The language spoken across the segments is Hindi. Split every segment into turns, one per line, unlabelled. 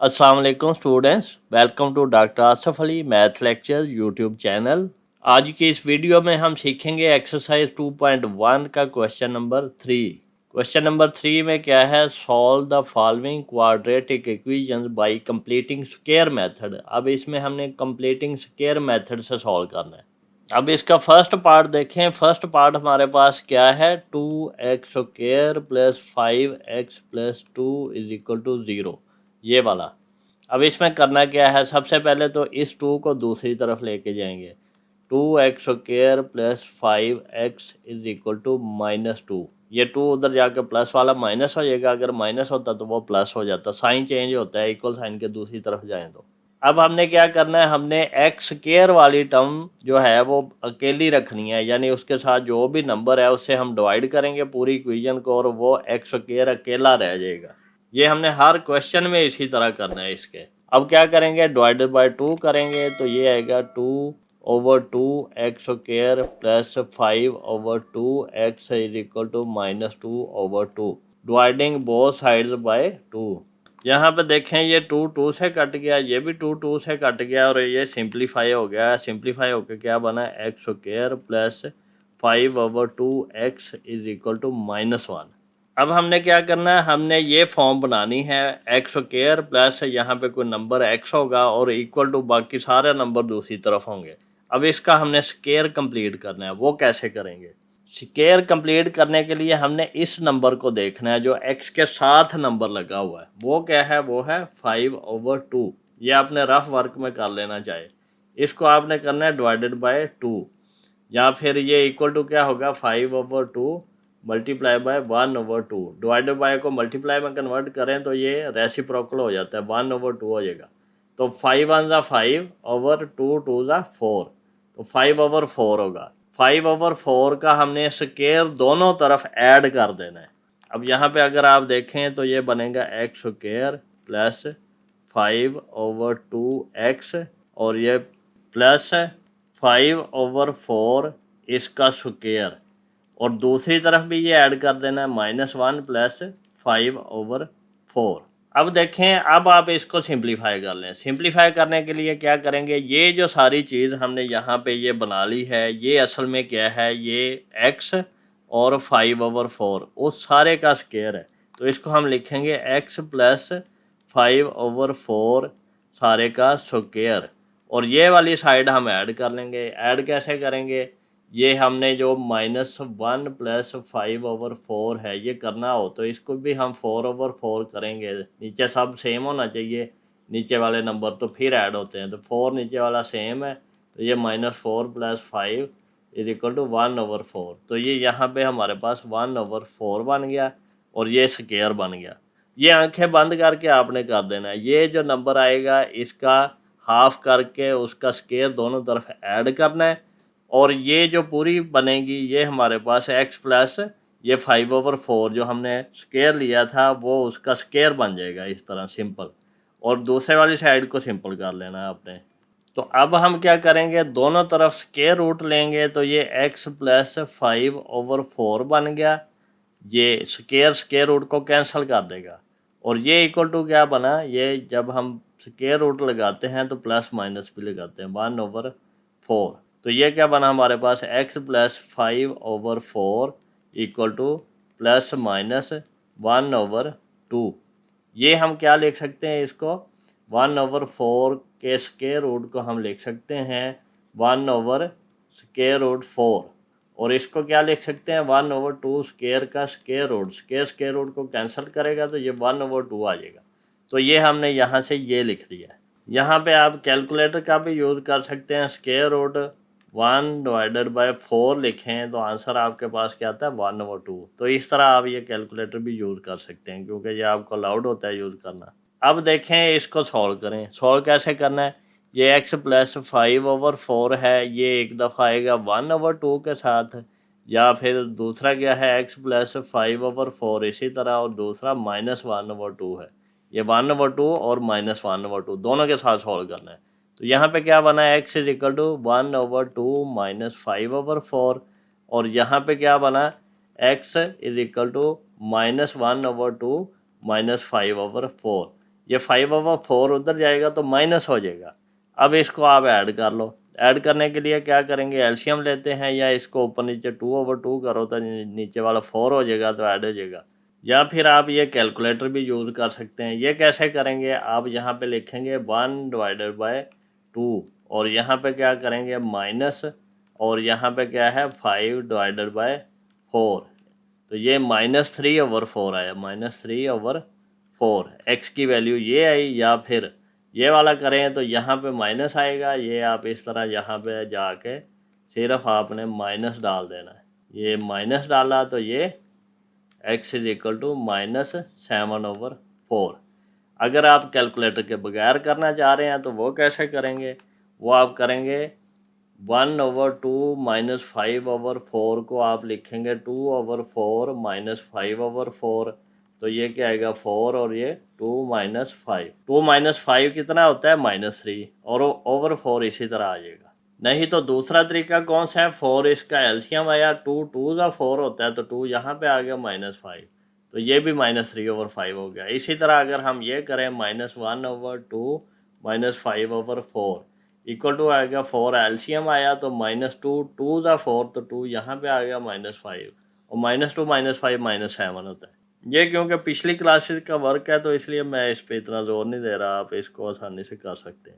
अस्सलाम वालेकुम students, welcome to doctor Asif Ali math lecture YouTube channel. आज की इस वीडियो में हम सीखेंगे एक्सरसाइज 2.1 का क्वेश्चन नंबर 3। क्वेश्चन नंबर 3 में क्या है, solve the following quadratic equations by completing square method. अब इसमें हमने कंप्लीटिंग स्क्वायर मेथड से सॉल्व करना है। अब इसका फर्स्ट पार्ट देखें। फर्स्ट पार्ट हमारे पास क्या है, 2x² plus 5x plus 2 is equal to 0, ये वाला। अब इसमें करना क्या है, सबसे पहले तो इस 2 को दूसरी तरफ लेके जाएंगे। 2x² plus 5x is equal to -2। ये 2 उधर जाके प्लस वाला माइनस हो जाएगा, अगर माइनस होता तो वो प्लस हो जाता, साइन चेंज होता है, इक्वल साइन के दूसरी तरफ जाएं तो। अब हमने क्या करना है, हमने x² वाली टर्म जो है वो अकेली रखनी है, यानी उसके साथ जो भी नंबर है उससे हम डिवाइड करेंगे पूरी इक्वेशन को और वो x² अकेला रह जाएगा। ये हमने हर क्वेश्चन में इसी तरह करना है इसके। अब क्या करेंगे, डिवाइडेड बाय 2 करेंगे तो ये आएगा 2/2 x² plus 5/2 x is equal to -2/2, dividing both sides by 2। यहाँ पे देखें ये 2 2 से कट गया, ये भी 2 2 से कट गया और ये सिंप्लीफाई हो गया। सिंप्लीफाई होकर क्या बना, x² plus 5/2 x is equal to -1। अब हमने क्या करना है, हमने ये फॉर्म बनानी है, x² प्लस यहाँ पे कोई नंबर x होगा और इक्वल टू बाकी सारे नंबर दूसरी तरफ होंगे। अब इसका हमने स्केयर कंप्लीट करना है, वो कैसे करेंगे। स्केयर कंप्लीट करने के लिए हमने इस नंबर को देखना है जो x के साथ नंबर लगा हुआ है, वो क्या है, वो है 5/2। ये आपने रफ वर्क में कर लेना चाहिए। इसको आपने करना है डिवाइडेड बाय 2, या फिर ये इक्वल टू क्या होगा, 5/2 मल्टीप्लाई बाय 1/2। डिवाइडेड बाय को मल्टीप्लाई में कन्वर्ट करें तो ये रेसिप्रोकल हो जाता है, 1/2 हो जाएगा। तो 5 1 ज़ा 5/2 2 ज़ा 4, तो 5/4 होगा। 5/4 का हमने स्केयर दोनों तरफ ऐड कर देना है। अब यहाँ पे अगर आप देखें तो ये बनेगा x² प्लस 5/2x और ये प्लस 5/4 इसका स्क्वायर, और दूसरी तरफ भी ये ऐड कर देना है -1 प्लस 5/4। अब देखें, अब आप इसको सिंप्लीफाई कर लें। सिंप्लीफाई करने के लिए क्या करेंगे, ये जो सारी चीज़ हमने यहाँ पे ये बना ली है, ये असल में क्या है, ये x और 5/4 उस सारे का स्क्वायर है। तो इसको हम लिखेंगे x प्लस 5/4 सारे का स्क्वायर, और ये वाली साइड हम ऐड कर लेंगे। ऐड कैसे करेंगे, ये हमने जो -1 प्लस 5/4 है ये करना हो तो इसको भी हम 4/4 करेंगे। नीचे सब सेम होना चाहिए, नीचे वाले नंबर तो फिर ऐड होते हैं, तो 4 नीचे वाला सेम है, तो ये -4 प्लस 5 इज इक्वल टू 1/4। तो ये यहाँ पे हमारे पास 1/4 बन गया और ये स्क्वायर बन गया। ये आंखें बंद करके आपने कर देना है। ये जो नंबर आएगा इसका हाफ करके उसका स्क्वायर दोनों तरफ ऐड करना है, और ये जो पूरी बनेगी ये हमारे पास x प्लस ये 5/4 जो हमने स्क्वायर लिया था वो उसका स्क्वायर बन जाएगा इस तरह सिंपल, और दूसरे वाली साइड को सिंपल कर लेना है आपने। तो अब हम क्या करेंगे, दोनों तरफ स्क्वायर रूट लेंगे तो ये x प्लस 5/4 बन गया, ये स्क्वायर स्क्वायर रूट को कैंसिल कर देगा, और ये इक्वल टू क्या बना, ये जब हम स्क्वायर रूट लगाते हैं तो प्लस माइनस भी लगाते हैं, 1/4। तो ये क्या बना हमारे पास, x plus 5/4 equal two plus minus 1/2। ये हम क्या लिख सकते हैं, इसको 1/4 के स्क्वायर रूट को हम लिख सकते हैं 1/4, और इसको क्या लिख सकते हैं, 1/2 स्क्वायर का square root. Square square root को कैंसिल करेगा तो ये 1/2 आ जाएगा। तो ये हमने यहाँ से ये लिख दिया है। यहाँ पे आप कैलकुलेटर का भी यूज़ कर सकते हैं, स्क्वायर रूट 1/4 लिखें तो आंसर आपके पास क्या आता है, 1/2। तो इस तरह आप ये कैलकुलेटर भी यूज़ कर सकते हैं क्योंकि ये आपको अलाउड होता है यूज़ करना। अब देखें इसको सॉल्व करें। सॉल्व कैसे करना है, ये x प्लस 5/4 है, ये एक दफ़ा आएगा 1/2 के साथ, या फिर दूसरा क्या है x प्लस 5/4 इसी तरह, और दूसरा -1/2 है। ये 1/2 और -1/2 दोनों के साथ सॉल्व करना है। तो यहाँ पे क्या बना है, x is equal to 1/2 minus 5/4, और यहाँ पे क्या बना, x is equal to -1/2 minus 5/4। ये 5/4 उधर जाएगा तो माइनस हो जाएगा। अब इसको आप ऐड कर लो। ऐड करने के लिए क्या करेंगे, एलसीएम लेते हैं, या इसको ऊपर नीचे 2/2 करो तो नीचे वाला 4 हो जाएगा तो ऐड हो जाएगा। या फिर आप ये कैलकुलेटर भी यूज़ कर सकते हैं। ये कैसे करेंगे, आप यहाँ पे लिखेंगे 1/2 और यहाँ पे क्या करेंगे माइनस, और यहाँ पे क्या है 5/4। तो ये -3/4 आया, -3/4। एक्स की वैल्यू ये आई। या फिर ये वाला करें तो यहाँ पे माइनस आएगा। ये आप इस तरह यहाँ पे जाके सिर्फ आपने माइनस डाल देना है। ये माइनस डाला तो ये x इज इक्वल टू -7/4। अगर आप कैलकुलेटर के बगैर करना चाह रहे हैं तो वो कैसे करेंगे, वो आप करेंगे 1/2 -5/4 को आप लिखेंगे 2/4 -5/4। तो ये क्या आएगा 4 और ये 2 -5। 2 -5 कितना होता है -3 और ओवर 4 इसी तरह आ जाएगा। नहीं तो दूसरा तरीका कौन सा है, 4 इसका एलसीएम आया, 2 2 होता है तो 2 यहाँ पे आ गया -5, तो ये भी -3/5 हो गया। इसी तरह अगर हम ये करें -1/2 -5/4 इक्वल टू आएगा 4 एलसीएम आया तो -2 2 तो 2 यहाँ पे आ गया -5 और -2 -5 -7 होता है। ये क्योंकि पिछली क्लासेस का वर्क है तो इसलिए मैं इस पे इतना जोर नहीं दे रहा, आप इसको आसानी से कर सकते हैं।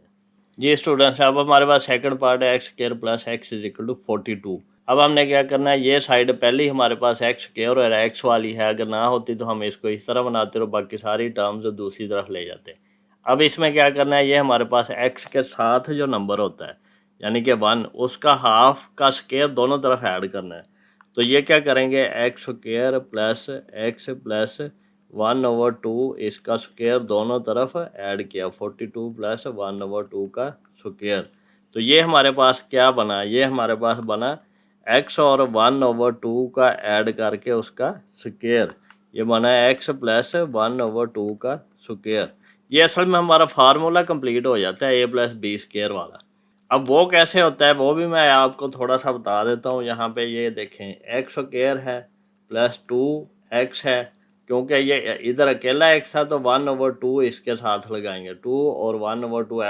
ये स्टूडेंट्स, अब हमारे पास सेकंड पार्ट है x² + x is equal to 42। अब हमने क्या करना है, ये साइड पहले ही हमारे पास x² और x वाली है, अगर ना होती तो हम इसको इस तरह बनाते और बाकी सारी टर्म्स दूसरी तरफ ले जाते। अब इसमें क्या करना है, ये हमारे पास x के साथ जो नंबर होता है यानी कि 1, उसका हाफ का स्क्वायर दोनों तरफ ऐड करना है। तो ये क्या करेंगे, x² + x + 1/2 इसका स्क्वायर दोनों तरफ ऐड किया, 42 + 1/2 का स्क्वायर। तो ये हमारे पास क्या बना, ये हमारे पास बना x और 1/2 का ऐड करके उसका स्क्वायर। ये बना x + 1/2 का स्क्वायर। ये असल में हमारा फार्मूला कंप्लीट हो जाता है a + b² वाला। अब वो कैसे होता है वो भी मैं आपको थोड़ा सा बता देता हूँ। यहाँ पे ये देखें x² है + 2x है, क्योंकि ये इधर अकेला x था तो 1/2 इसके साथ लगाएंगे। 2 और 1/2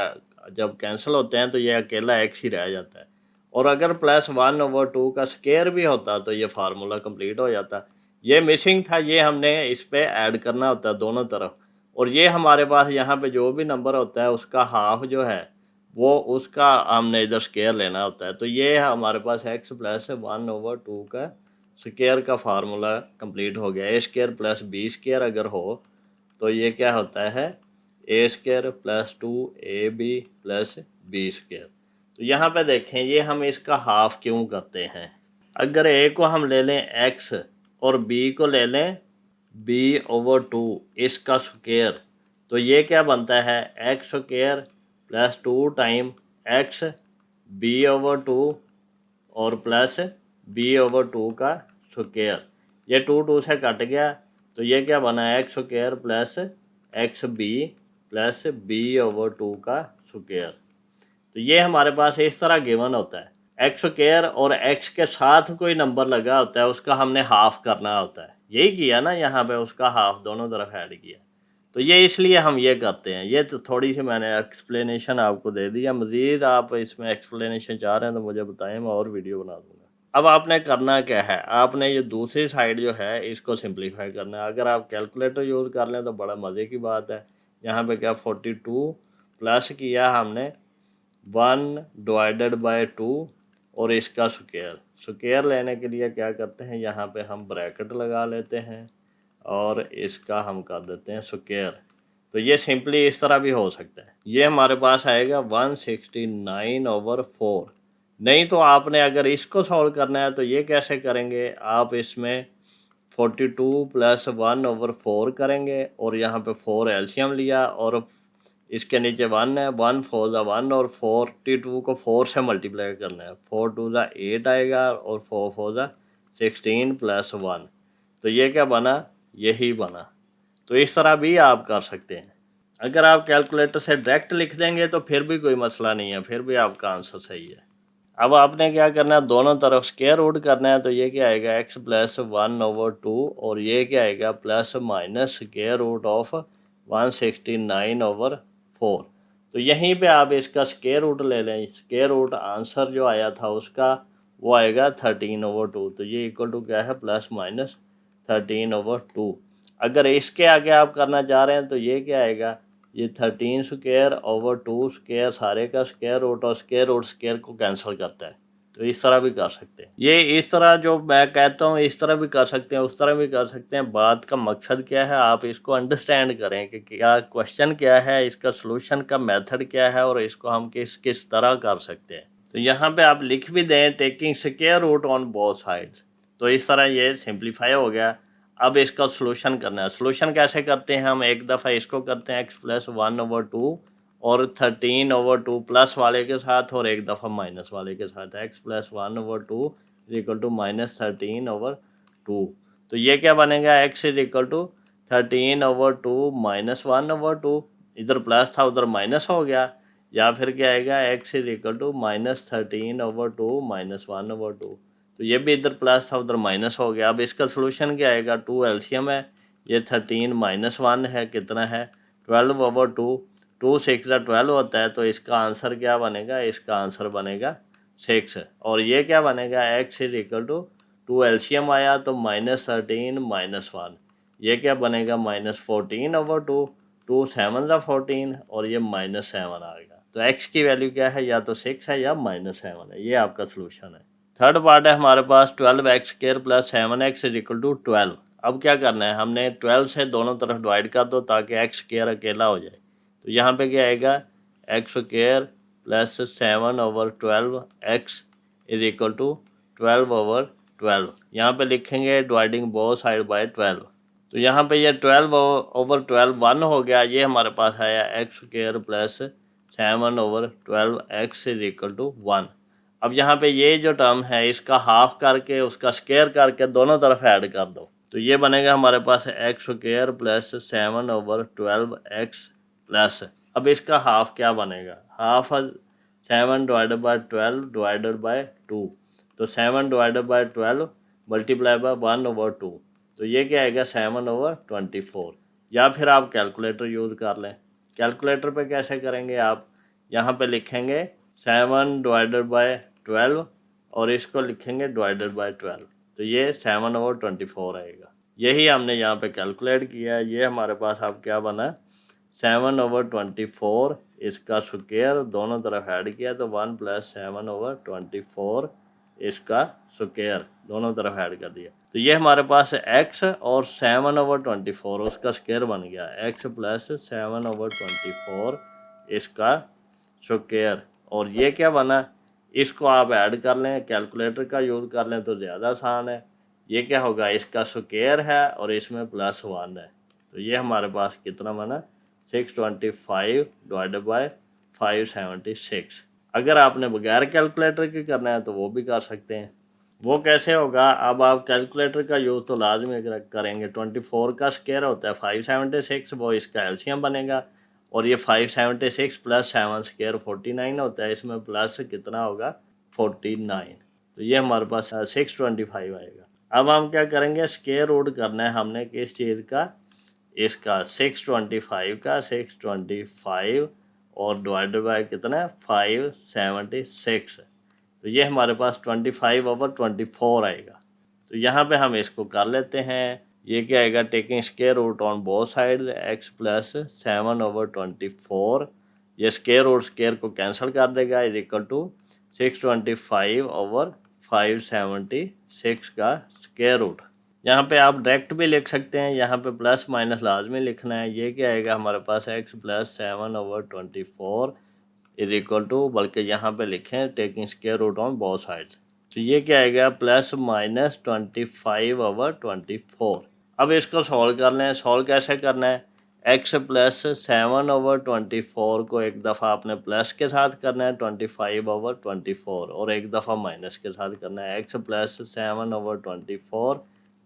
जब कैंसिल होते हैं तो ये अकेला x ही रह जाता है। और अगर +1/2 का स्क्वायर भी होता तो ये फार्मूला कंप्लीट हो जाता। ये मिसिंग था, ये हमने इस पे ऐड करना होता है दोनों तरफ। और ये हमारे पास यहाँ पे जो भी नंबर होता है उसका हाफ जो है वो उसका हमने इधर स्क्वायर लेना होता है। तो ये हमारे पास x + 1/2 का स्क्वायर का फार्मूला कंप्लीट हो गया। a² + b² अगर हो तो ये क्या होता है, a² + 2ab + b²। तो यहाँ पे देखें, ये हम इसका हाफ क्यों करते हैं। अगर a को हम ले लें x और b को ले लें b/2 इसका स्क्वायर, तो ये क्या बनता है, x² + 2 टाइम x b/2 और प्लस b/2 का स्क्वायर। ये 2 2 से कट गया तो ये क्या बना, x² + xb + b/2 का स्क्वायर। तो ये हमारे पास इस तरह गिवन होता है। x² और x के साथ कोई नंबर लगा होता है उसका हमने हाफ करना होता है। यही किया ना, यहाँ पे उसका हाफ दोनों तरफ ऐड किया। तो ये इसलिए हम ये करते हैं। ये तो थोड़ी सी मैंने एक्सप्लेनेशन आपको दे दिया। मज़ीद आप इसमें एक्सप्लेनेशन चाह रहे हैं तो मुझे बताएं, मैं और वीडियो बना दूंगा। अब आपने करना क्या है, आपने ये दूसरी साइड जो है इसको सिंप्लीफाई करना है। अगर आप कैलकुलेटर यूज़ कर लें तो बड़ा मज़े की बात है। यहाँ पे क्या 42 प्लस किया हमने 1/2 और इसका स्क्वायर लेने के लिए क्या करते हैं, यहाँ पे हम ब्रैकेट लगा लेते हैं और इसका हम कर देते हैं स्क्वायर। तो ये सिंपली इस तरह भी हो सकता है। ये हमारे पास आएगा 169/4। नहीं तो आपने अगर इसको सॉल्व करना है तो ये कैसे करेंगे, आप इसमें 42 + 1/4 करेंगे और यहाँ पे 4 एलसीएम लिया और इसके नीचे 1 है, 1 4 ज़ा 1 और 42 को 4 से मल्टीप्लाई करना है। 4 2 ज़ा 8 आएगा और 4 4 ज़ा 16 + 1। तो ये क्या बना, यही बना। तो इस तरह भी आप कर सकते हैं। अगर आप कैलकुलेटर से डायरेक्ट लिख देंगे तो फिर भी कोई मसला नहीं है, फिर भी आपका आंसर सही है। अब आपने क्या करना है, दोनों तरफ स्क्वायर रूट करना है। तो ये क्या आएगा x + 1/2 और ये क्या आएगा ± स्क्वायर रूट ऑफ 169/4। तो यहीं पे आप इसका स्क्वायर रूट ले लें। स्क्वायर रूट आंसर जो आया था उसका वो आएगा 13/2। तो ये इक्वल टू क्या है, प्लस माइनस 13/2। अगर इसके आगे आप करना चाह रहे हैं तो ये क्या आएगा, ये 13/2 स्क्वायर, सारे का स्क्वायर रूट, और स्क्वायर रूट स्क्वायर को कैंसिल करता है। तो इस तरह भी कर सकते हैं। ये इस तरह जो मैं कहता हूँ इस तरह भी कर सकते हैं, उस तरह भी कर सकते हैं। बात का मकसद क्या है, आप इसको अंडरस्टैंड करें कि क्या क्वेश्चन क्या है, इसका सोल्यूशन का मेथड क्या है, और इसको हम किस किस तरह कर सकते हैं। तो यहाँ पे आप लिख भी दें taking square root on both sides. तो इस तरह ये सिंप्लीफाई हो गया। अब इसका सोल्यूशन करना है। सोल्यूशन कैसे करते हैं, हम एक दफ़ा इसको करते हैं x+1/2 और 13/2 प्लस वाले के साथ, और एक दफ़ा माइनस वाले के साथ। x+1/2 equal to -13/2। तो ये क्या बनेगा, x इज इक्वल टू 13/2 -1/2। इधर प्लस था उधर माइनस हो गया। या फिर क्या आएगा, x इज इक्वल टू -13/2 -1/2। तो ये भी इधर प्लस था उधर माइनस हो गया। अब इसका सोल्यूशन क्या आएगा, 2 एलसीएम है, ये 13 -1 है, कितना है 12/2। 2 6 12 होता है। तो इसका आंसर क्या बनेगा, इसका आंसर बनेगा 6। और ये क्या बनेगा, x is equal to 2 LCM आया तो -13 -1, ये क्या बनेगा -14/2। 2 7 14 और ये -7 आ गया। तो x की वैल्यू क्या है, या तो 6 है या -7 है। ये आपका सोल्यूशन है। थर्ड पार्ट है हमारे पास 12x² + 7x is equal to 12। अब क्या करना है, हमने 12 से दोनों तरफ डिवाइड कर दो ताकि x² अकेला हो जाए। तो यहाँ पे क्या आएगा, x² + 7/12x is equal to 12/12। यहाँ पे लिखेंगे डिवाइडिंग बोथ साइड बाय 12। तो यहाँ पे ये 12/12 1 हो गया। ये हमारे पास आया x² + 7/12x is equal to 1। अब यहाँ पे ये जो टर्म है इसका हाफ करके उसका स्क्वायर करके दोनों तरफ ऐड कर दो। तो ये बनेगा हमारे पास x² + 7/12x प्लस, अब इसका हाफ क्या बनेगा, हाफ 7/12 डिवाइडेड बाय 2। तो 7/12 मल्टीप्लाई बाय 1/2। तो ये क्या आएगा 7/24। या फिर आप कैलकुलेटर यूज़ कर लें। कैलकुलेटर पे कैसे करेंगे, आप यहाँ पे लिखेंगे 7/12 और इसको लिखेंगे डिवाइडेड बाय 12। तो ये 7/24 आएगा। यही हमने यहाँ पे कैलकुलेट किया है। ये हमारे पास अब क्या बना, 7/24 इसका स्क्वायर दोनों तरफ ऐड किया तो 1 + 7/24 इसका स्क्वायर दोनों तरफ ऐड कर दिया। तो ये हमारे पास x और 7/24 उसका स्क्वायर बन गया, x + 7/24 इसका स्क्वायर। और ये क्या बना, इसको आप ऐड कर लें, कैलकुलेटर का यूज़ कर लें तो ज़्यादा आसान है। ये क्या होगा, इसका स्क्वायर है और इसमें +1 है। तो ये हमारे पास कितना बना, 625 डिवाइडेड बाय 576। अगर आपने बगैर कैलकुलेटर के करना है तो वो भी कर सकते हैं। वो कैसे होगा, अब आप कैलकुलेटर का यूज़ तो लाजमी करेंगे। 24 का स्क्वायर होता है 576, वो इसका एलसीएम बनेगा। और ये 576 + 7 स्क्वायर 49 होता है, इसमें प्लस कितना होगा 49। तो ये हमारे पास 625 आएगा। अब हम क्या करेंगे, स्क्वायर रूट करना है हमने किस चीज़ का, इसका 625 का 625 और डिवाइडेड बाय कितना है 576। तो ये हमारे पास 25/24 आएगा। तो यहाँ पे हम इसको कर लेते हैं। ये क्या आएगा, taking square root on both side x + 7/24। ये स्क्वायर रूट स्क्वायर को कैंसिल कर देगा, इज इक्वल टू 625/576 का स्क्वायर रूट। यहाँ पे आप डायरेक्ट भी लिख सकते हैं, यहाँ पे प्लस माइनस लाजमी लिखना है। ये क्या आएगा हमारे पास x + 7/24 इज इक्वल टू, बल्कि यहाँ पे लिखें taking square root on both sides. तो ये क्या आएगा +-25/24। अब इसको सॉल्व कर लें। सॉल्व कैसे करना है, x + 7/24 को एक दफ़ा आपने प्लस के साथ करना है 25/24, और एक दफ़ा माइनस के साथ करना है। x + 7/24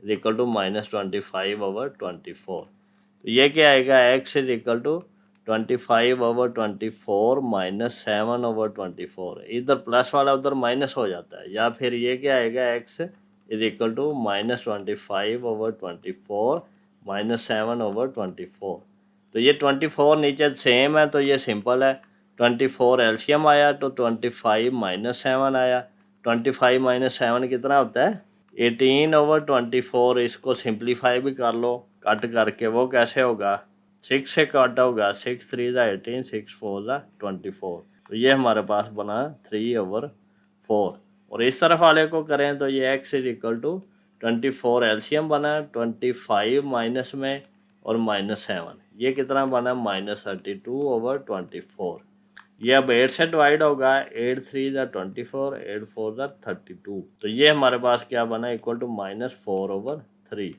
is equal to -25/24। तो ये क्या आएगा, x इज इक्वल टू 25/24 - 7/24। इधर प्लस वाला उधर माइनस हो जाता है। या फिर ये क्या आएगा, x इज इक्वल टू -25/24 - 7/24। तो ये 24 नीचे सेम है, तो ये सिंपल है। 24 एलसीएम आया तो 25 माइनस 7 आया। 25 माइनस 7 कितना होता है 18/24। इसको सिंप्लीफाई भी कर लो कट करके, वो कैसे होगा 6 से कट होगा, 6 3 18, 6 4 24। तो ये हमारे पास बना 3/4। और इस तरफ वाले को करें तो ये x is equal to 24 LCM बना 25 माइनस में और -7, ये कितना बना -32/24। ये अब 8 से डिवाइड होगा, 8 3 24, 8 4 32। तो ये हमारे पास क्या बना इक्वल टू -4/3।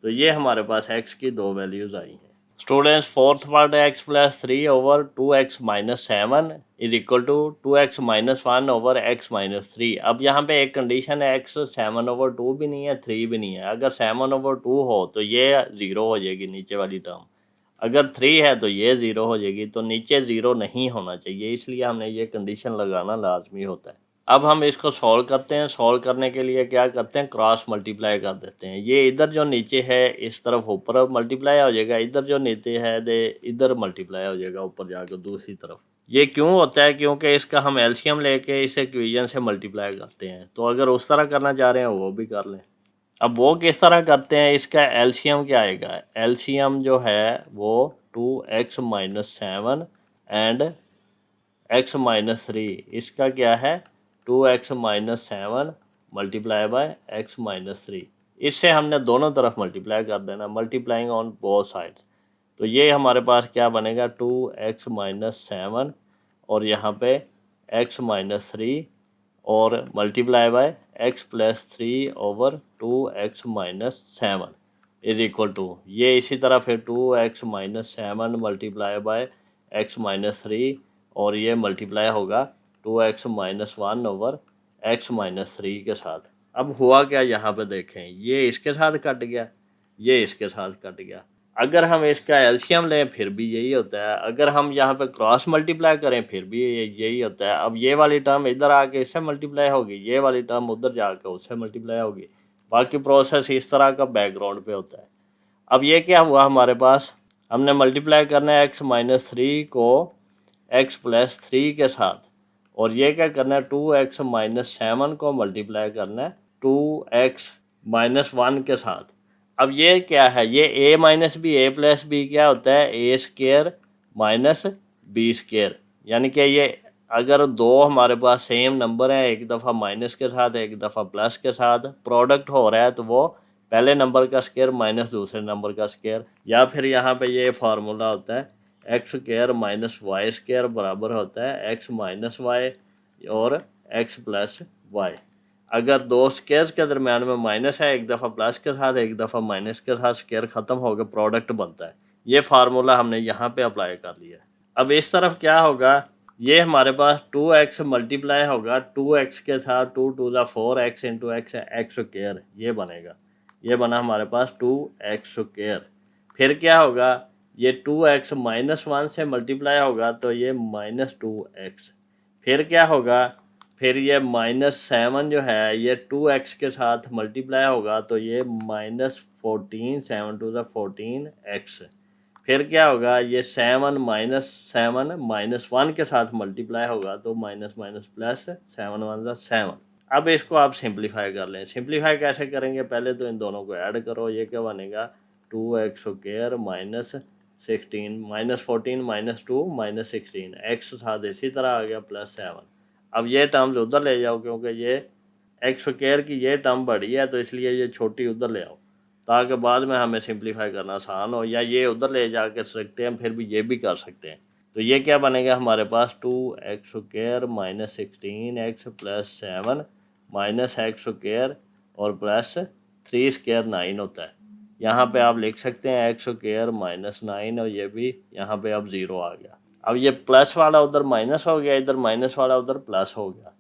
तो ये हमारे पास x की दो वैल्यूज आई हैं। Students, fourth part x plus 3/2x minus 7 is equal to 2x minus 1/x minus 3। अब यहाँ पे एक कंडीशन है, x 7/2 भी नहीं है 3 भी नहीं है। अगर 7/2 हो तो ये 0 हो जाएगी नीचे वाली टर्म, अगर 3 है तो ये 0 हो जाएगी। तो नीचे 0 नहीं होना चाहिए, इसलिए हमने ये कंडीशन लगाना लाजमी होता है। अब हम इसको सॉल्व करते हैं। सॉल्व करने के लिए क्या करते हैं, क्रॉस मल्टीप्लाई कर देते हैं। ये इधर जो नीचे है इस तरफ ऊपर मल्टीप्लाई हो जाएगा, इधर जो नीचे है दे इधर मल्टीप्लाई हो जाएगा ऊपर जाकर दूसरी तरफ। ये क्यों होता है, क्योंकि इसका हम एलसीएम लेके इस इक्वेशन से मल्टीप्लाई करते हैं। तो अगर उस तरह करना चाह रहे हैं वो भी कर लें। अब वो किस तरह करते हैं, इसका एलसीएम क्या आएगा, एलसीएम जो है वो 2x minus 7 and x minus 3, इसका क्या है 2x minus 7 multiply by x minus 3। इससे हमने दोनों तरफ मल्टीप्लाई कर देना, मल्टीप्लाइंग ऑन बोथ साइड्स। तो ये हमारे पास क्या बनेगा 2x माइनस 7 और यहाँ पे x माइनस 3 और multiply by x plus 3/2x minus 7 is equal to, ये इसी तरह फिर 2x minus 7 multiply by x minus 3 और ये मल्टीप्लाई होगा 2x माइनस 1/x माइनस 3 के साथ। अब हुआ क्या यहाँ पे देखें, ये इसके साथ कट गया, ये इसके साथ कट गया। अगर हम इसका एलसीएम लें फिर भी यही होता है, अगर हम यहाँ पे क्रॉस मल्टीप्लाई करें फिर भी यही होता है। अब ये वाली टर्म इधर आके इससे मल्टीप्लाई होगी, ये वाली टर्म उधर जाकर उससे मल्टीप्लाई होगी। बाकी प्रोसेस इस तरह का बैकग्राउंड पे होता है। अब ये क्या हुआ हमारे पास, हमने मल्टीप्लाई करना है x माइनस 3 को x प्लस 3 के साथ, और ये क्या करना है 2x माइनस 7 को मल्टीप्लाई करना है 2x माइनस 1 के साथ। अब ये क्या है, ये a minus B, a plus B क्या होता है a square minus B square. यानी कि ये अगर दो हमारे पास सेम नंबर है, एक दफ़ा माइनस के साथ एक दफ़ा प्लस के साथ प्रोडक्ट हो रहा है, तो वो पहले नंबर का स्क्वायर माइनस दूसरे नंबर का स्क्वायर। या फिर यहाँ पे ये फार्मूला होता है x square minus Y square बराबर होता है एक्स माइनस वाई और एक्स प्लस वाई। अगर दो स्क्वायर्स के दरमियान में माइनस है, एक दफ़ा प्लस के साथ एक दफ़ा माइनस के साथ, स्क्वायर ख़त्म हो गया, प्रोडक्ट बनता है। ये फार्मूला हमने यहाँ पे अप्लाई कर लिया। अब इस तरफ क्या होगा, ये हमारे पास 2x मल्टीप्लाई होगा 2x के साथ 2 to the 4x into X, X square ये बनेगा। ये बना हमारे पास 2x स्क्वायर। फिर क्या होगा, ये 2x माइनस 1 से मल्टीप्लाई होगा तो ये माइनस 2x। फिर क्या होगा, फिर ये -7 जो है ये 2x के साथ मल्टीप्लाई होगा तो ये -14, 7 टू द 14x। फिर क्या होगा, ये 7 -1 के साथ मल्टीप्लाई होगा तो माइनस माइनस प्लस 7 1 ज़ा 7। अब इसको आप सिंप्लीफाई कर लें। सिंप्लीफाई कैसे करेंगे, पहले तो इन दोनों को ऐड करो। ये क्या बनेगा 2x स्क्वायर माइनस 16 -14 -2 -16, x साथ इसी तरह आ गया प्लस 7। अब ये टर्म्स उधर ले जाओ, क्योंकि ये एक्स स्क्वायर की ये टर्म बड़ी है तो इसलिए ये छोटी उधर ले आओ, ताकि बाद में हमें सिंप्लीफाई करना आसान हो। या ये उधर ले जा कर सकते हैं, फिर भी ये भी कर सकते हैं। तो ये क्या बनेगा हमारे पास 2x square minus 16x plus 7 minus x square और प्लस 3 स्क्वायर 9 होता है। यहाँ पे आप लिख सकते हैं एक्स स्क्वायर माइनस 9 और ये भी यहाँ पे अब 0 आ गया। अब ये प्लस वाला उधर माइनस हो गया, इधर माइनस वाला उधर प्लस हो गया।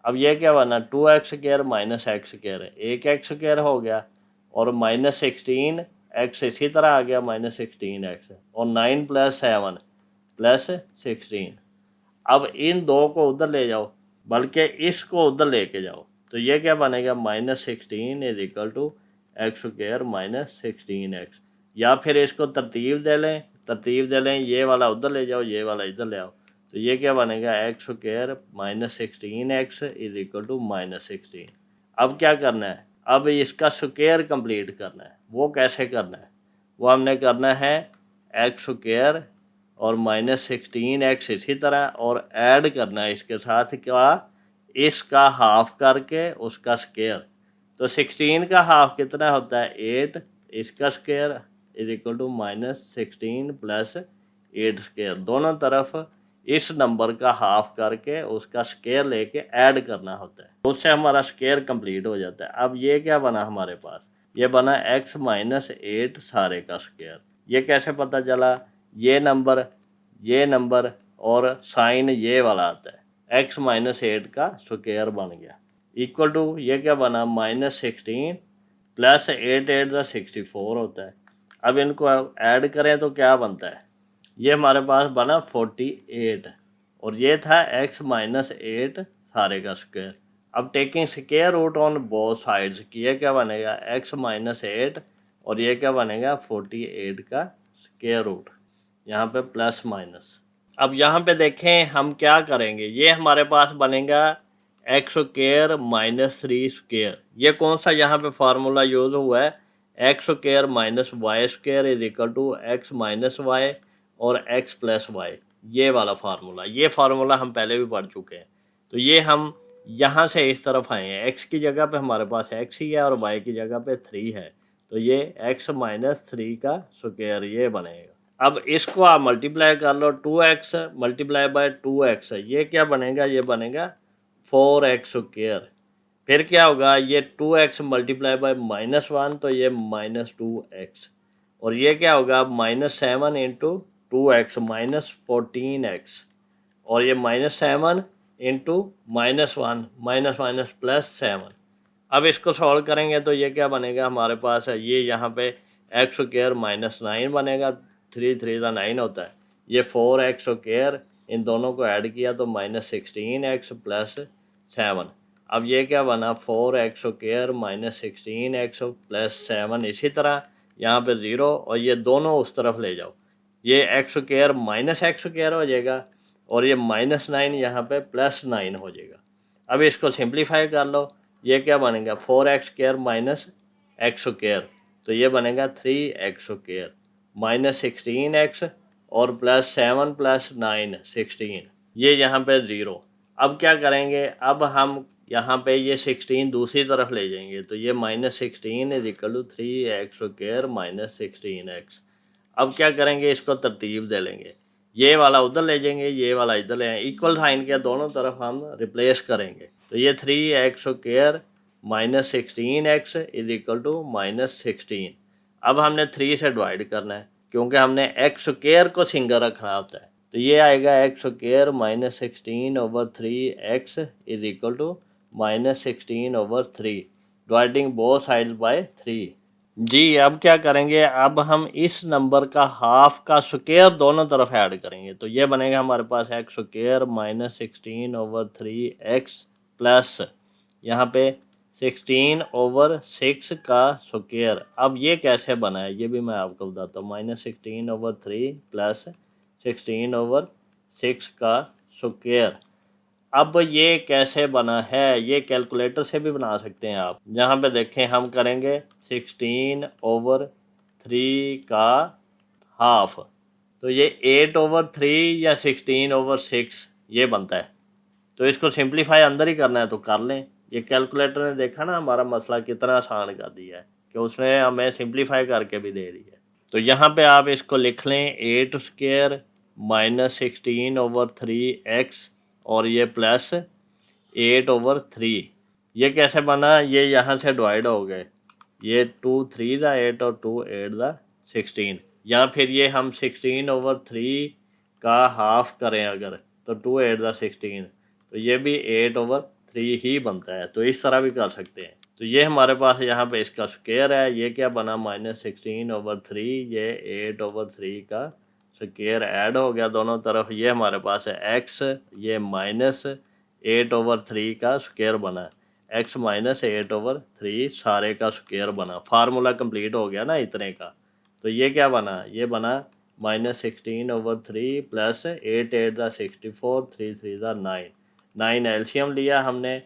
अब ये क्या बना 2x square minus x square है, एक एक्स स्क्वायर हो गया और माइनस 16x इसी तरह आ गया -16x और 9 प्लस 7 प्लस 16। अब इन दो को उधर ले जाओ, बल्कि इसको उधर लेके जाओ, तो ये क्या बनेगा -16 is equal to X square minus 16x। या फिर इसको तरतीब दे लें तरतीब दे लें, ये वाला उधर ले जाओ, ये वाला इधर ले आओ, तो ये क्या बनेगा X square minus 16x is equal to minus 16। अब क्या करना है, अब इसका स्क्वायर कंप्लीट करना है। वो कैसे करना है, वो हमने करना है एक्स स्क्वायर और माइनस 16x इसी तरह, और ऐड करना है इसके साथ क्या, इसका हाफ करके उसका स्क्वायर। तो 16 का हाफ कितना होता है 8, इसका square is equal to minus 16 plus 8 square. दोनों तरफ इस नंबर का हाफ करके उसका स्क्वायर लेके ऐड करना होता है, उससे हमारा स्क्वायर कंप्लीट हो जाता है। अब ये क्या बना हमारे पास, ये बना x माइनस 8 सारे का स्क्वायर। ये कैसे पता चला, ये नंबर और साइन ये वाला आता है, x माइनस 8 का स्क्वायर बन गया, इक्वल टू ये क्या बना माइनस 16 प्लस 8 8 का 64 होता है। अब इनको ऐड करें तो क्या बनता है, ये हमारे पास बना 48 और ये था x माइनस 8 सारे का स्क्वायर। अब taking square root on both sides, ये क्या बनेगा x माइनस 8 और ये क्या बनेगा 48 का स्क्वायर रूट, यहाँ पे प्लस माइनस। अब यहाँ पे देखें हम क्या करेंगे, ये हमारे पास बनेगा एक्स स्क्वायर माइनस 3 स्क्वायर। ये कौन सा यहाँ पे फार्मूला यूज हुआ है, x square minus Y square is equal to x minus Y और एक्स प्लस वाई, ये वाला फार्मूला। ये फार्मूला हम पहले भी पढ़ चुके हैं। तो ये हम यहाँ से इस तरफ आए हैं, एक्स की जगह पे हमारे पास एक्स ही है और वाई की जगह पे 3 है, तो ये एक्स माइनस 3 का स्क्वायर ये बनेगा। अब इसको आप मल्टीप्लाई कर लो, 2x मल्टीप्लाई बाय 2x, ये क्या बनेगा, ये बनेगा 4x स्क्वायर। फिर क्या होगा, ये 2x मल्टीप्लाई बाय माइनस 1, तो ये माइनस 2x, और ये क्या होगा minus 7 into 2x minus 14x, और ये minus 7 into minus 1 minus minus plus 7। अब इसको सॉल्व करेंगे तो ये क्या बनेगा हमारे पास है, ये यहाँ पे एक्स स्क्वायर माइनस 9 बनेगा, 3 3 का 9 होता है, ये 4x स्क्वायर, इन दोनों को ऐड किया तो माइनस 16x प्लस 7। अब ये क्या बना 4x square minus 16x plus 7, इसी तरह यहाँ पे 0 और ये दोनों उस तरफ ले जाओ, ये x square minus x square हो जाएगा और ये माइनस 9 यहाँ पे प्लस 9 हो जाएगा। अब इसको सिंप्लीफाई कर लो, ये क्या बनेगा 4x square minus x square, तो ये बनेगा 3x स्क्वायर माइनस 16x और प्लस 7 प्लस 9 16, ये यहाँ पे 0। अब क्या करेंगे, अब हम यहाँ पे ये 16 दूसरी तरफ ले जाएंगे, तो ये minus 16 is equal to 3x square minus 16x। अब क्या करेंगे, इसको तरतीब दे लेंगे, ये वाला उधर ले जाएंगे, ये वाला इधर ले आएंगे, इक्वल साइन के दोनों तरफ हम रिप्लेस करेंगे, तो ये 3x square minus 16x is equal to minus 16। अब हमने 3 से डिवाइड करना है क्योंकि हमने एक्स स्क्वायर को सिंगल रखना होता है, तो ये आएगा x square minus 16 over 3x is equal to minus 16 over 3, dividing both sides by 3। जी अब क्या करेंगे, अब हम इस नंबर का हाफ का स्क्वायर दोनों तरफ ऐड करेंगे, तो ये बनेगा हमारे पास x square minus 16 over 3x plus यहाँ पे 16 ओवर 6 का स्क्वायर। अब ये कैसे बना है ये भी मैं आपको बताता हूँ, माइनस 16 ओवर 3 प्लस 16 ओवर 6 का स्क्वायर। अब ये कैसे बना है, ये कैलकुलेटर से भी बना सकते हैं आप। यहाँ पे देखें हम करेंगे 16 ओवर 3 का हाफ, तो ये 8 ओवर 3 या 16 ओवर 6 ये बनता है। तो इसको सिंप्लीफाई अंदर ही करना है तो कर लें। ये कैलकुलेटर ने देखा ना हमारा मसला कितना आसान कर दिया है कि उसने हमें सिंप्लीफाई करके भी दे दी है। तो यहाँ पे आप इसको लिख लें 8 स्क्वायर माइनस 16 ओवर 3x और ये प्लस 8 ओवर 3। ये कैसे बना, ये यहाँ से डिवाइड हो गए, ये 2 3 दा 8 और 2 8 दा 16, या फिर ये हम 16 ओवर 3 का हाफ करें अगर तो 2 8 दा 16, तो ये भी 8 ओवर 3 ही बनता है। तो इस तरह भी कर सकते हैं। तो ये हमारे पास यहाँ पे इसका स्क्वायर है, ये क्या बना माइनस 16 ओवर 3, ये 8 ओवर 3 का स्क्वायर ऐड हो गया दोनों तरफ। ये हमारे पास है x, ये माइनस 8 ओवर 3 का स्क्वायर बना, x माइनस 8 ओवर 3 सारे का स्क्वायर बना। फार्मूला कंप्लीट हो गया ना इतने का। तो ये क्या बना, ये बना माइनस 16/3 प्लस 8 8 ज़ा 64, 3 3 ज़ा 9, 9 एलसीएम लिया हमने,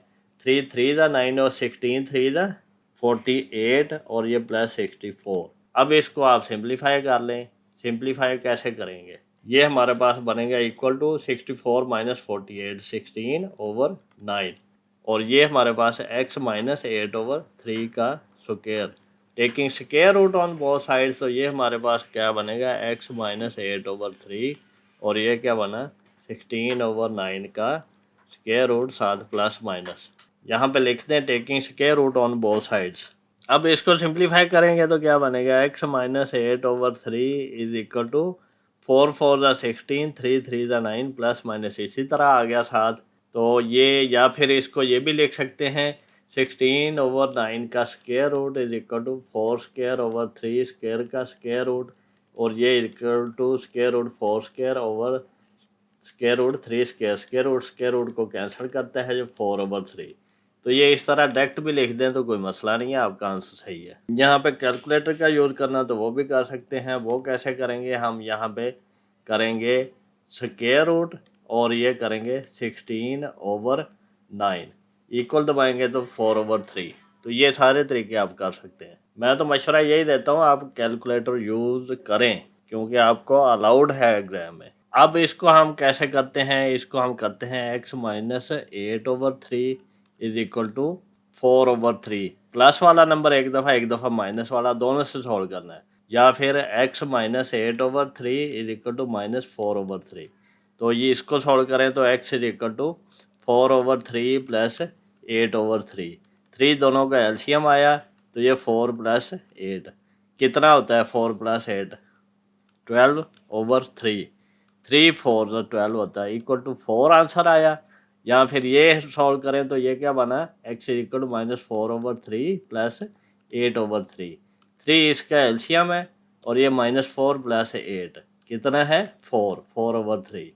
3 3 ज़ा 9 और 16 3 ज़ा 48 और ये प्लस 64। अब इसको आप सिंप्लीफाई कर लें। सिंप्लीफाई कैसे करेंगे? ये हमारे पास बनेगा इक्वल टू 64 माइनस 48 16/9 और ये हमारे पास x माइनस 8/3 का square taking square root on both side, तो ये हमारे पास क्या बनेगा x माइनस 8/3 और ये क्या बना 16/9 का स्क्वायर रूट, साथ प्लस माइनस यहाँ पे लिखते हैं taking square root on both sides. अब इसको सिंप्लीफाई करेंगे तो क्या बनेगा x minus 8/3 is equal to 4 4 ज़ा 16, 3 3 ज़ा 9 प्लस माइनस इसी तरह आ गया साथ। तो ये या फिर इसको ये भी लिख सकते हैं 16/9 का square root is equal to 4 square over 3 square का स्क्वायर रूट और ये equal to square root 4 square over square root 3 square, square root को कैंसिल करता है जो 4/3। तो ये इस तरह डायरेक्ट भी लिख दें तो कोई मसला नहीं है, आपका आंसर सही है। यहाँ पे कैलकुलेटर का यूज़ करना तो वो भी कर सकते हैं। वो कैसे करेंगे? हम यहाँ पे करेंगे स्क्वायर रूट और ये करेंगे 16/9 इक्वल दबाएंगे तो 4/3। तो ये सारे तरीके आप कर सकते हैं। मैं तो मशवरा यही देता हूँ आप कैलकुलेटर यूज़ करें क्योंकि आपको अलाउड है एग्जाम में। अब इसको हम कैसे करते हैं? इसको हम करते हैं x minus 8/3 is equal to 4/3। Plus वाला नंबर एक दफ़ा माइनस वाला, दोनों से सॉल्व करना है। या फिर x minus 8/3 is equal to minus 4/3। तो ये इसको सॉल्व करें तो x is equal to 4/3 plus 8/3। 3 दोनों का एलसीएम आया तो ये 4 प्लस 8 कितना होता है? 4 प्लस 8 12/3। 3 4 12 होता है इक्वल टू 4 आंसर आया। या फिर ये सॉल्व करें तो ये क्या बना x equal to minus 4/3 plus 8/3। 3 इसका एलसीएम है और ये माइनस 4 प्लस 8 कितना है? 4/3।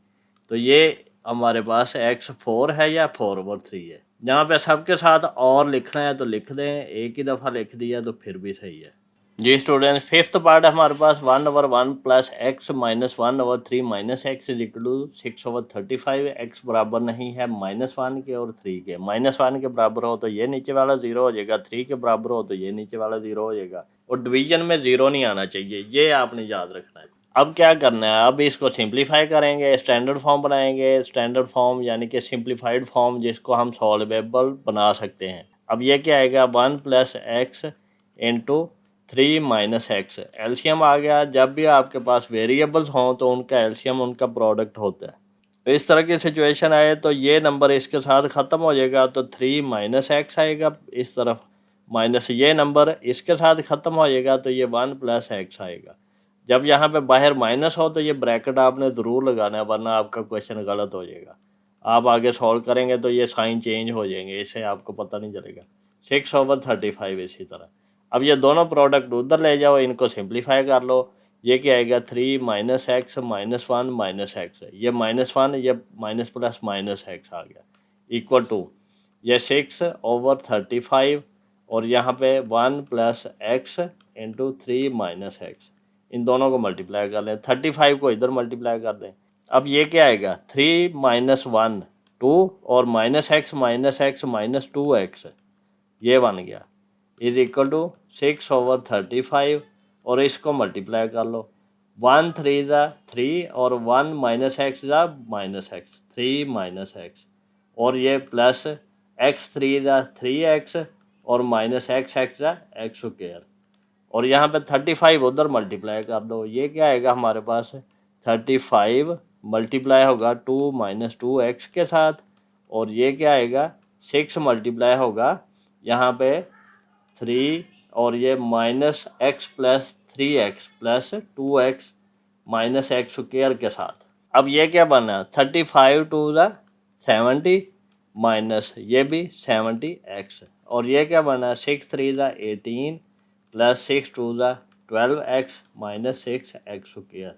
तो ये हमारे पास x 4 है या 4/3 है। यहाँ पे सबके साथ और लिखना है तो लिख दें, एक ही दफ़ा लिख दिया तो फिर भी सही है। जी स्टूडेंट्स, फिफ्थ पार्ट हमारे पास 1/1 plus x minus 1/3 minus x is equal to 6/35। X बराबर नहीं है -1 के और 3 के। -1 के बराबर हो तो ये नीचे वाला 0 हो जाएगा, 3 के बराबर हो तो ये नीचे वाला 0 हो जाएगा और डिवीजन में 0 नहीं आना चाहिए, ये आपने याद रखना है। अब क्या करना है? अब इसको सिंप्लीफाई करेंगे, स्टैंडर्ड फॉर्म बनाएंगे। स्टैंडर्ड फॉर्म यानी कि सिंप्लीफाइड फॉर्म जिसको हम सॉल्वेबल बना सकते हैं। अब ये क्या आएगा 1 plus x into 3 minus x. LCM आ गया। जब भी आपके पास वेरिएबल्स हों तो उनका एलसीएम उनका प्रोडक्ट होता है। तो इस तरह की सिचुएशन आए तो ये नंबर इसके साथ ख़त्म हो जाएगा तो 3 माइनस एक्स आएगा इस तरफ, माइनस ये नंबर इसके साथ ख़त्म हो जाएगा तो ये 1 प्लस एक्स आएगा। जब यहाँ पे बाहर माइनस हो तो ये ब्रैकेट आपने ज़रूर लगाना है वरना आपका क्वेश्चन गलत हो जाएगा। आप आगे सॉल्व करेंगे तो ये साइन चेंज हो जाएंगे, इससे आपको पता नहीं चलेगा। 6/35 इसी तरह। अब ये दोनों प्रोडक्ट उधर ले जाओ, इनको सिंप्लीफाई कर लो। ये क्या आएगा 3 minus x minus 1 minus x, ये -1 ये माइनस प्लस माइनस एक्स आ गया इक्वल टू ये 6/35 और यहाँ पे 1 plus x into 3 minus x. इन दोनों को मल्टीप्लाई कर लें, 35 को इधर मल्टीप्लाई कर दें। अब ये क्या आएगा 3 माइनस 1 2 और माइनस एक्स माइनस 2x ये बन गया इज इक्वल टू 6/35 और इसको मल्टीप्लाई कर लो। 1 3 ज़ा 3 और 1 माइनस एक्स ज़ा माइनस एक्स 3 माइनस एक्स और ये प्लस x 3 ज़ा 3x और माइनस x ज़ा x स्क्वायर और यहाँ पे 35 उधर मल्टीप्लाई कर दो। ये क्या आएगा हमारे पास 35 मल्टीप्लाई होगा 2 माइनस 2x के साथ और ये क्या आएगा 6 मल्टीप्लाई होगा यहाँ पे 3 और ये minus x plus 3x plus 2x minus x square के साथ। अब ये क्या बना 35 2 ज़ा 70 माइनस ये भी 70x और ये क्या बना 6 3 ज़ा 18 प्लस 6 2 ज़ा 12x माइनस 6x स्क्वायर।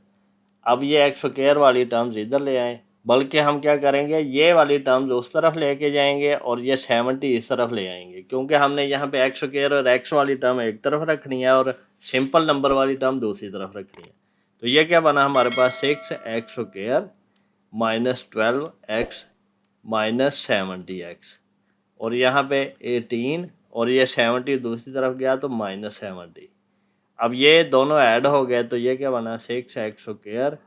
अब ये एक्स स्क्वायर वाली टर्म्स इधर ले आएँ, बल्कि हम क्या करेंगे ये वाली टर्म्स उस तरफ लेके जाएंगे और ये 70 इस तरफ ले आएंगे क्योंकि हमने यहाँ पे एक्स स्क्वायर और एक्स वाली टर्म एक तरफ रखनी है और सिंपल नंबर वाली टर्म दूसरी तरफ रखनी है। तो ये क्या बना हमारे पास 6x² minus 12x minus 70x, और यहाँ पे 18 और ये 70 दूसरी तरफ गया तो माइनस 70। अब ये दोनों ऐड हो गए तो ये क्या बना 6x²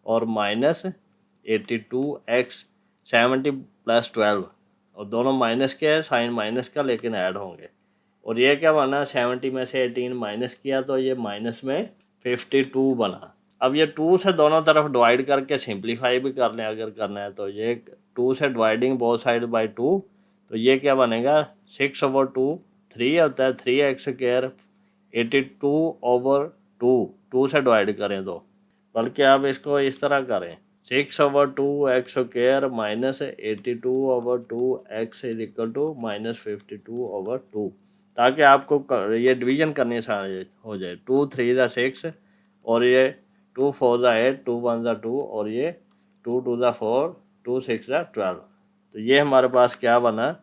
और माइनस 82x 70 प्लस 12, और दोनों माइनस के है, साइन माइनस का, लेकिन ऐड होंगे। और ये क्या बना 70 में से 18 माइनस किया तो ये माइनस में 52 बना। अब ये 2 से दोनों तरफ डिवाइड करके सिंप्लीफाई भी कर लें अगर करना है तो, ये 2 से डिवाइडिंग बोथ साइड बाय 2, तो ये क्या बनेगा 6/2 3 होता है 3x², 82/2 2 से डिवाइड करें तो, बल्कि आप इसको इस तरह करें 6/2x² minus 82/2x is equal to minus 52/2, ताकि आपको ये डिवीजन करने से हो जाए। 2 3 ज़ा 6 और ये 2 4 ज़ा 8, 2 1 ज़ा 2 और ये 2 2 ज़ा 4, 2 6 ज़ा 12। तो ये हमारे पास क्या बना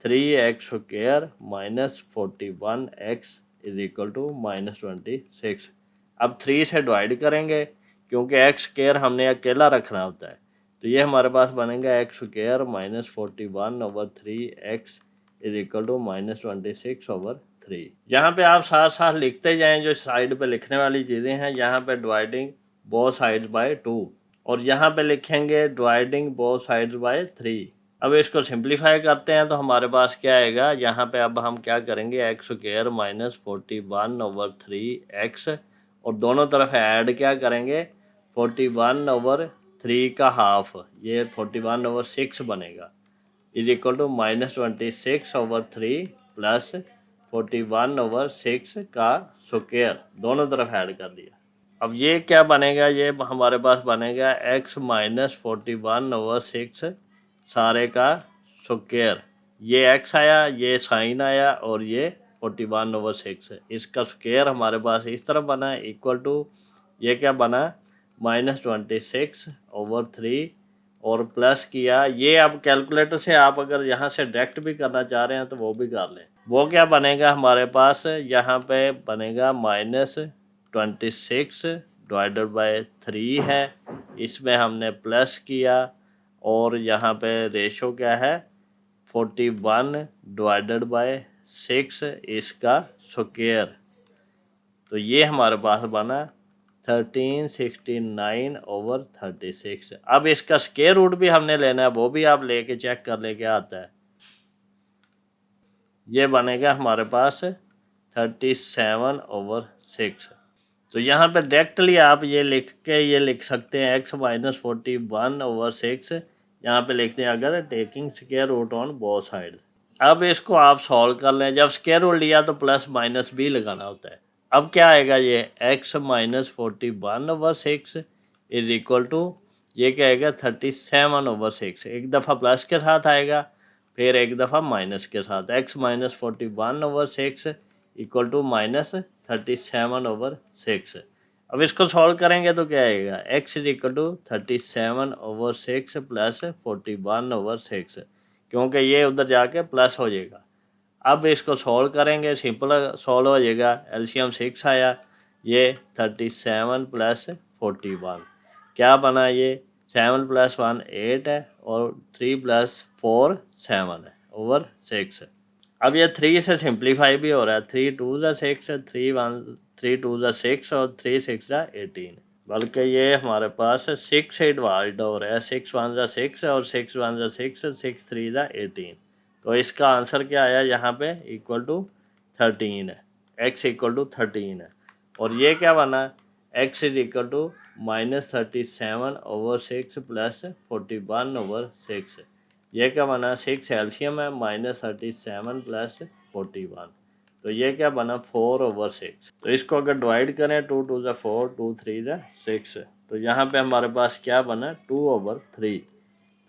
3x² minus 41x is equal to minus 26। अब 3 से डिवाइड करेंगे क्योंकि x² हमने अकेला रखना होता है, तो ये हमारे पास बनेगा x² minus 41/3x is equal to minus 26/3। यहाँ पे आप साथ साथ लिखते जाएं जो साइड पे लिखने वाली चीज़ें हैं। यहाँ पे डिवाइडिंग बोथ साइड्स बाय 2, और यहाँ पे लिखेंगे डिवाइडिंग बोथ साइड्स बाय 3। अब इसको सिंप्लीफाई करते हैं तो हमारे पास क्या आएगा, यहाँ पे अब हम क्या करेंगे x² माइनस 41/3x, और दोनों तरफ ऐड क्या करेंगे 41/3 का हाफ, ये 41/6 बनेगा, is equal to minus 26/3 plus 41/6 का स्क्वायर, दोनों तरफ ऐड कर दिया। अब ये क्या बनेगा, ये हमारे पास बनेगा x माइनस 41/6 सारे का स्क्वायर, ये x आया, ये साइन आया, और ये 41/6, इसका स्क्वायर हमारे पास इस तरफ बना है इक्वल टू, ये क्या बना माइनस 26/3 और प्लस किया। ये अब कैलकुलेटर से आप अगर यहाँ से डायरेक्ट भी करना चाह रहे हैं तो वो भी कर लें। वो क्या बनेगा हमारे पास, यहाँ पे बनेगा माइनस 26 डिवाइडेड बाय 3 है, इसमें हमने प्लस किया, और यहाँ पे रेशो क्या है 41 डिवाइडेड बाय 6 इसका स्क्वायर, तो ये हमारे पास बना 1369/36। अब इसका स्क्वायर रूट भी हमने लेना है, वो भी आप लेके चेक कर ले क्या आता है। ये बनेगा हमारे पास 37/6। तो यहाँ पे डायरेक्टली आप ये लिख सकते हैं x माइनस 41/6, यहाँ पे लिखते हैं अगर taking square root on both side. अब इसको आप सॉल्व कर लें, जब स्क्वायर रूट लिया तो प्लस माइनस भी लगाना होता है। अब क्या आएगा, ये x minus 41/6 is equal to, ये क्या आएगा 37/6, एक दफ़ा प्लस के साथ आएगा फिर एक दफ़ा माइनस के साथ, x minus 41/6 equal to minus 37/6। अब इसको सॉल्व करेंगे तो क्या आएगा, x is equal to 37/6 plus 41/6, क्योंकि ये उधर जाके प्लस हो जाएगा। अब इसको सॉल्व करेंगे, सिंपल सॉल्व हो जाएगा, एलसीएम 6 आया, ये 37 प्लस 41 क्या बना, ये 7 + 1 8 है और 3 + 4 7 है ओवर 6। अब ये 3 से सिंप्लीफाई भी हो रहा है, 3 2 ज़ा 6, 3 2 ज़ा 6 और 3 6 ज़ा 18, बल्कि ये हमारे पास 6 से डिवाइड हो रहा है, 6 1 ज़ा 6 और 6 1 ज़ा 6, 6 3 ज़ा 18। तो इसका आंसर क्या आया यहाँ पे इक्वल टू 13 है, x इक्वल टू 13 है। और ये क्या बना, x is equal to minus 37/6 plus 41/6। ये क्या बना, 6 एलसीएम है, माइनस 37 प्लस 41, तो ये क्या बना 4/6। तो इसको अगर डिवाइड करें 2 2 ज़ा 4, 2 3 ज़ा 6, तो यहाँ पे हमारे पास क्या बना 2/3।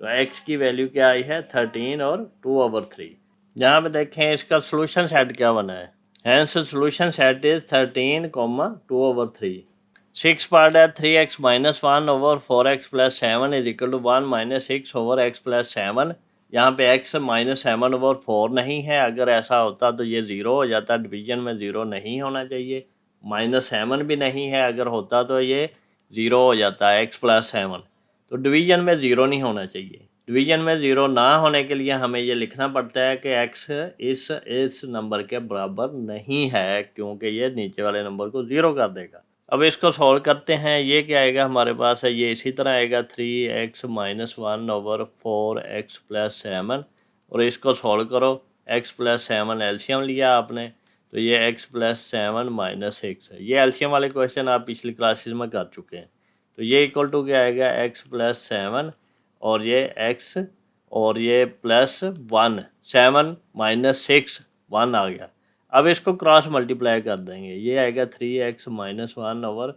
तो x की वैल्यू क्या आई है 13 और 2/3। यहाँ पे देखें इसका सोल्यूशन सेट क्या बना है, hence solution set is 13, 2/3। 6 part है, 3x minus 1/4x plus 7 is equal to 1 minus 6/x plus 7। यहाँ पे x माइनस 7/4 नहीं है, अगर ऐसा होता तो ये 0 हो जाता, डिवीजन में 0 नहीं होना चाहिए। -7 भी नहीं है, अगर होता तो ये ज़ीरो हो जाता है x प्लस 7। तो डिवीज़न में ज़ीरो नहीं होना चाहिए। डिवीज़न में ज़ीरो ना होने के लिए हमें ये लिखना पड़ता है कि x इस नंबर के बराबर नहीं है, क्योंकि ये नीचे वाले नंबर को ज़ीरो कर देगा। अब इसको सॉल्व करते हैं। ये क्या आएगा हमारे पास है, ये इसी तरह आएगा 3x minus 1 over 4x plus 7, और इसको सॉल्व करो। x प्लस 7 एलसीएम लिया आपने, तो ये x प्लस 7 माइनस 6 है। ये एलसीएम वाले क्वेश्चन आप पिछली क्लासेस में कर चुके हैं। तो ये इक्वल टू क्या आएगा, x प्लस 7 और ये x और ये प्लस 1, 7 माइनस 6, 1 आ गया। अब इसको क्रॉस मल्टीप्लाई कर देंगे। ये आएगा 3x minus 1 over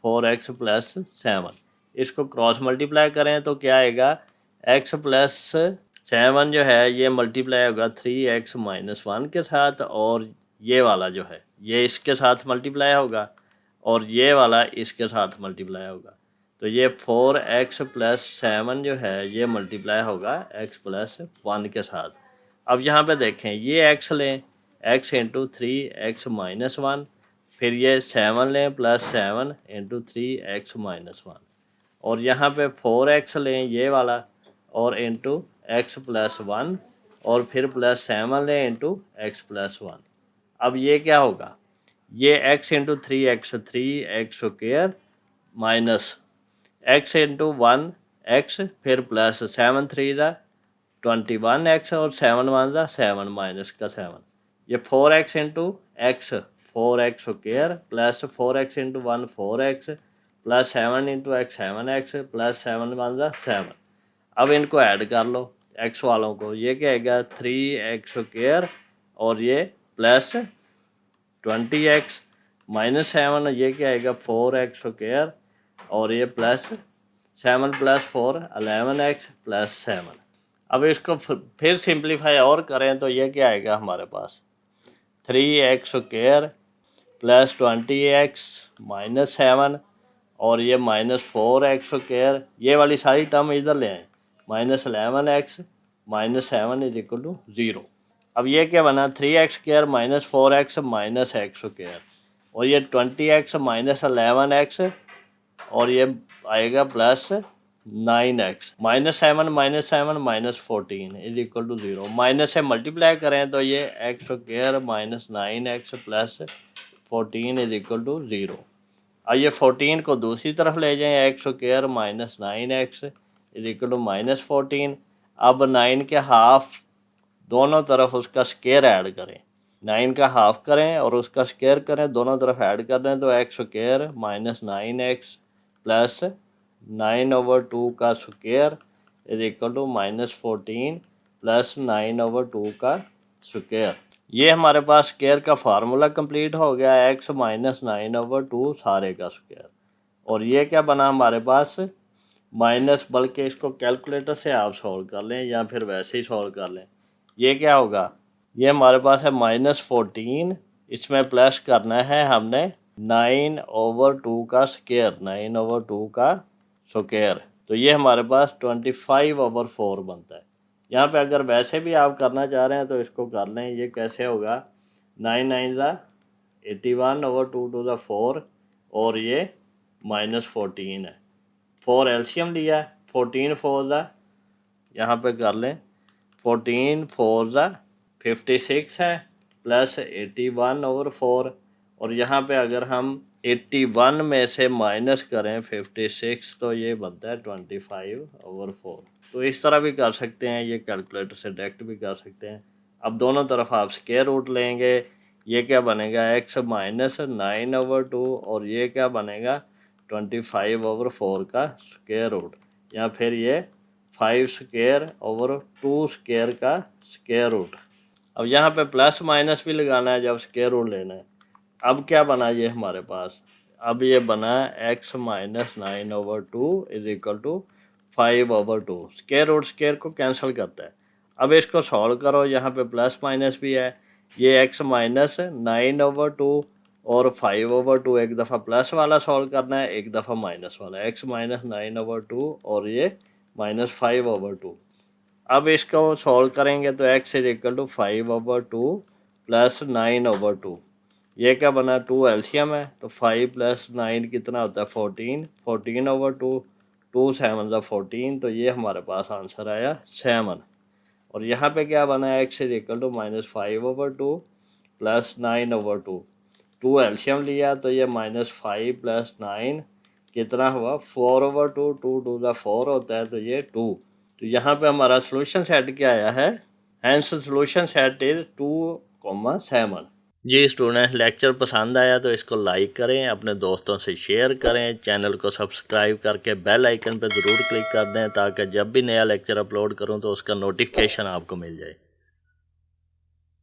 4x plus 7। इसको क्रॉस मल्टीप्लाई करें तो क्या आएगा, x प्लस 7 जो है ये मल्टीप्लाई होगा 3x माइनस 1 के साथ, और ये वाला जो है ये इसके साथ मल्टीप्लाई होगा, और ये वाला इसके साथ मल्टीप्लाई होगा। तो ये 4x प्लस 7 जो है ये मल्टीप्लाई होगा x प्लस 1 के साथ। अब यहाँ पे देखें, ये x लें, x इंटू 3x माइनस 1, फिर ये 7 लें प्लस 7 इंटू 3x माइनस 1, और यहाँ पे 4x लें ये वाला, और इंटू x प्लस 1, और फिर प्लस 7 लें इंटू x प्लस 1। अब ये क्या होगा, ये x into 3x 3x square minus x into 1 x, फिर प्लस 7 3 ज़ा 21x, और 7 1 ज़ा 7 माइनस का 7। ये 4x into x 4x square plus 4x into 1 4x plus 7 into x 7x plus 7 1 ज़ा 7। अब इनको ऐड कर लो x वालों को। ये क्या आएगा 3x स्क्वायर और ये प्लस 20x माइनस 7, ये क्या आएगा 4x स्क्वायर और ये प्लस 7 प्लस 4 11x प्लस 7। अब इसको फिर सिंप्लीफाई और करें तो ये क्या आएगा हमारे पास 3x square plus 20x minus 7, और ये माइनस 4x स्क्वायर, ये वाली सारी टर्म इधर ले आए, minus 11x minus 7 is equal to 0। अब ये क्या बना 3x square minus 4x minus x square, और ये 20x माइनस 11x, और ये आएगा plus 9x minus 7 minus 14 is equal to 0। Minus से मल्टीप्लाई करें तो ये x square minus 9x plus 14 is equal to 0। अब ये 14 को दूसरी तरफ ले जाएं, x square minus 9x is equal to minus 14। अब 9 के हाफ दोनों तरफ उसका स्क्वायर ऐड करें, 9 का हाफ करें और उसका स्क्वायर करें, दोनों तरफ ऐड कर दें, तो x square minus 9x plus 9/2 का square is equal to minus 14 plus 9/2 का स्क्वायर। ये हमारे पास स्क्वायर का फार्मूला कंप्लीट हो गया, x माइनस 9/2 सारे का स्क्वायर। और ये क्या बना हमारे पास माइनस, बल्कि इसको कैलकुलेटर से आप सॉल्व कर लें या फिर वैसे ही सॉल्व कर लें। ये क्या होगा, ये हमारे पास है माइनस 14, इसमें प्लस करना है हमने 9/2 का स्क्वायर, 9/2 का स्क्वायर, तो ये हमारे पास 25/4 बनता है। यहाँ पे अगर वैसे भी आप करना चाह रहे हैं तो इसको कर लें। ये कैसे होगा 9 9 ज़ा 81/2 टू द 4, और ये माइनस 14 है, 4 एलसीएम लिया है, 14 4 ज़ा यहाँ पे कर लें 14 4 ज़ा 56 है प्लस 81/4, और यहाँ पे अगर हम 81 में से माइनस करें 56 तो ये बनता है 25/4। तो इस तरह भी कर सकते हैं, ये कैलकुलेटर से डायरेक्ट भी कर सकते हैं। अब दोनों तरफ आप स्क्वायर रूट लेंगे, ये क्या बनेगा x माइनस 9/2, और ये क्या बनेगा 25/4 का स्क्वायर रूट, या फिर ये 5 स्क्वायर ओवर 2 स्क्वायर का स्क्वायर रूट। अब यहाँ पे प्लस माइनस भी लगाना है जब स्क्वायर रूट लेना है। अब क्या बना ये हमारे पास, अब ये बना x minus 9/2 is equal to 5/2। Square root square को कैंसिल करता है। अब इसको सॉल्व करो, यहाँ पे प्लस माइनस भी है, ये x माइनस 9/2 और 5/2 एक दफ़ा प्लस वाला सॉल्व करना है, एक दफ़ा माइनस वाला, x माइनस 9/2 और ये माइनस 5/2। अब इसको सॉल्व करेंगे तो x is equal to 5/2 plus 9/2, ये क्या बना, 2 एलसीएम है तो 5 + 9 कितना होता है 14, 14/2, 2 7 ज़ा 14, तो ये हमारे पास आंसर आया 7। और यहाँ पे क्या बना है, x is equal to -5/2 + 9/2, 2 LCM लिया तो ये -5 + 9 कितना हुआ 4/2, 2 2 ज़ा 4 होता है तो ये 2। तो यहाँ पे हमारा सोल्यूशन सेट क्या आया है, हैंस सोल्यूशन सेट इज 2,7। जी स्टूडेंट, लेक्चर पसंद आया तो इसको लाइक करें, अपने दोस्तों से शेयर करें, चैनल को सब्सक्राइब करके बेल आइकन पर ज़रूर क्लिक कर दें ताकि जब भी नया लेक्चर अपलोड करूं तो उसका नोटिफिकेशन आपको मिल जाए।